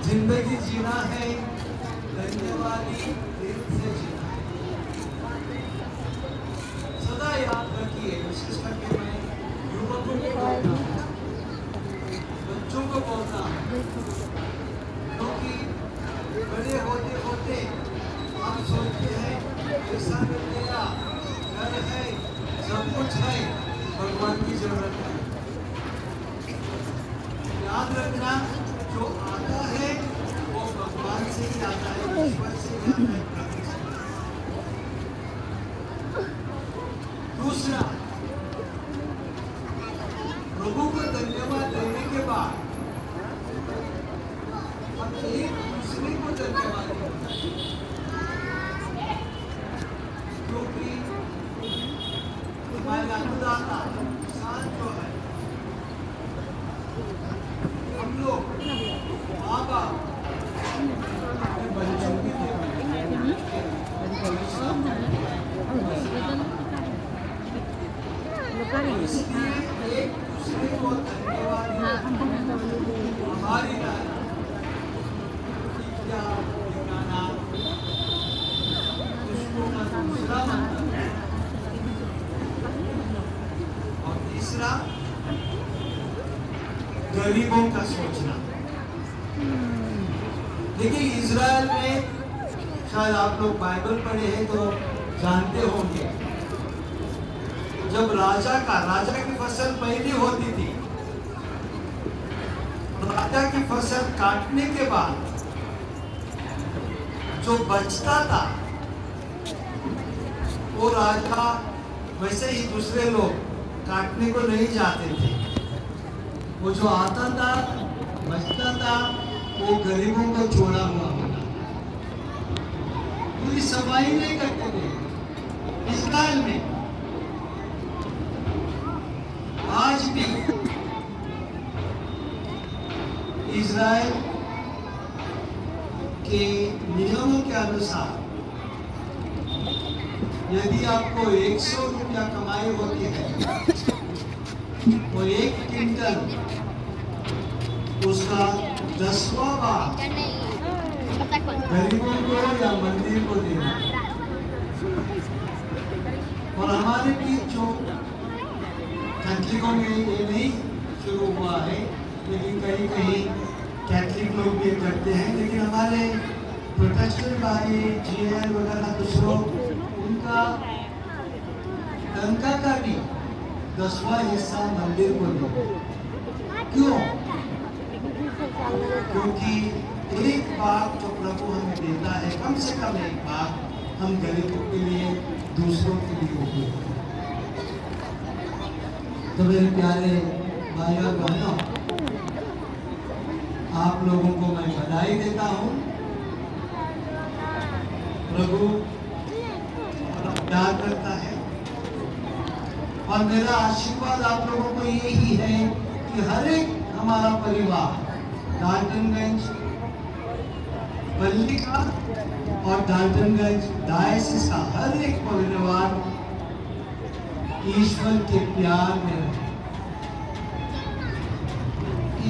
जिंदगी जीना है धन्यवादी दिल से जीना है। सदा याद रखिए, विशेष करके मैं युवकों को बोलता हूँ, बच्चों को बोलता हूँ, क्योंकि बड़े होते होते हम सोचते हैं पैसा मिल गया, घर है, सब कुछ है, भगवान की जरूरत है। याद रखना, जो आता है वो भगवान से ही आता है, ईश्वर से ही आता है, प्रभु से। दूसरा, प्रभु को धन्यवाद देने के बाद हम एक दूसरे को धन्यवाद देते हैं, क्योंकि हमारे अन्नदाता किसान जो है, हम लोग माँ बाप अपने बच्चों की इसलिए एक दूसरे को धन्यवाद हमारी क्या दिखाना, उसको दूसरा मतलब है। और तीसरा, गरीबों का सोचना। देखिए, इज़राइल में शायद आप लोग बाइबल पढ़े हैं तो जानते होंगे, जब राजा की फसल पहली होती थी, राजा की फसल काटने के बाद जो बचता था वो राजा वैसे ही दूसरे लोग काटने को नहीं जाते थे। वो जो आता था, बचता था, वो गरीबों को छोड़ा हुआ होता। पूरी सफाई नहीं करते थे इस्राएल में। आज भी इज़राइल के नियमों के अनुसार यदि आपको 100 रुपया कमाई होती है तो 1 क्विंटल उसका 10वां भाग गरीबों को या मंदिर को देना। और हमारे बीच जो कैथलिकों में ये नहीं शुरू हुआ है, लेकिन कहीं कहीं कैथलिक लोग भी करते हैं, लेकिन हमारे प्रोटेस्टेंट भाई GL वगैरह दूसरों, उनका टंका का भी 10वां हिस्सा मंदिर को दो। क्यों? क्योंकि एक भाग जो प्रभु हमें देता है, कम से कम एक भाग हम गरीबों के लिए, दूसरों के लिए उपयोग करें। तो मेरे प्यारे भाइयों और बहनों, आप लोगों को मैं बधाई देता हूँ। प्रभु प्यार करता है और मेरा आशीर्वाद आप लोगों को यही है कि हर एक हमारा परिवार डाल्टनगंज बल्ली का और डाल्टनगंज डायसिस का हर एक परिवार ईश्वर के प्यार में रहे,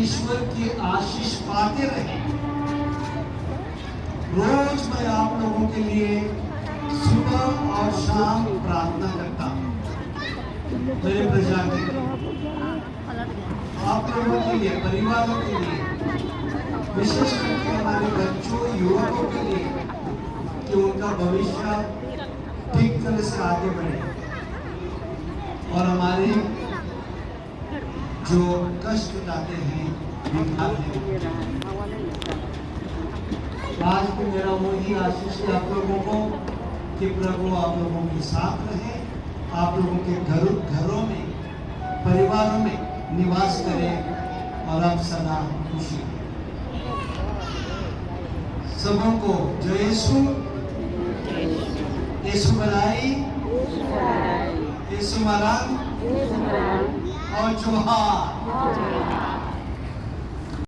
ईश्वर की आशीष पाते रहे। रोज मैं आप लोगों के लिए सुबह और शाम प्रार्थना करता हूँ, मेरे प्रजा के लिए, आप लोगों के लिए, परिवारों के लिए, विशेष करके हमारे बच्चों, युवकों के लिए, कि उनका भविष्य ठीक तरह से आगे बढ़े और हमारे जो कष्ट उठाते हैं आज भी मेरा वही आशीष है आप लोगों को कि प्रभु आप लोगों के साथ रहे, आप लोगों के घरों में, परिवारों में निवास करें और आप सदा खुशी। सबों को जय यीशु, यीशु भलाई, यीशु महाराज और जोहार।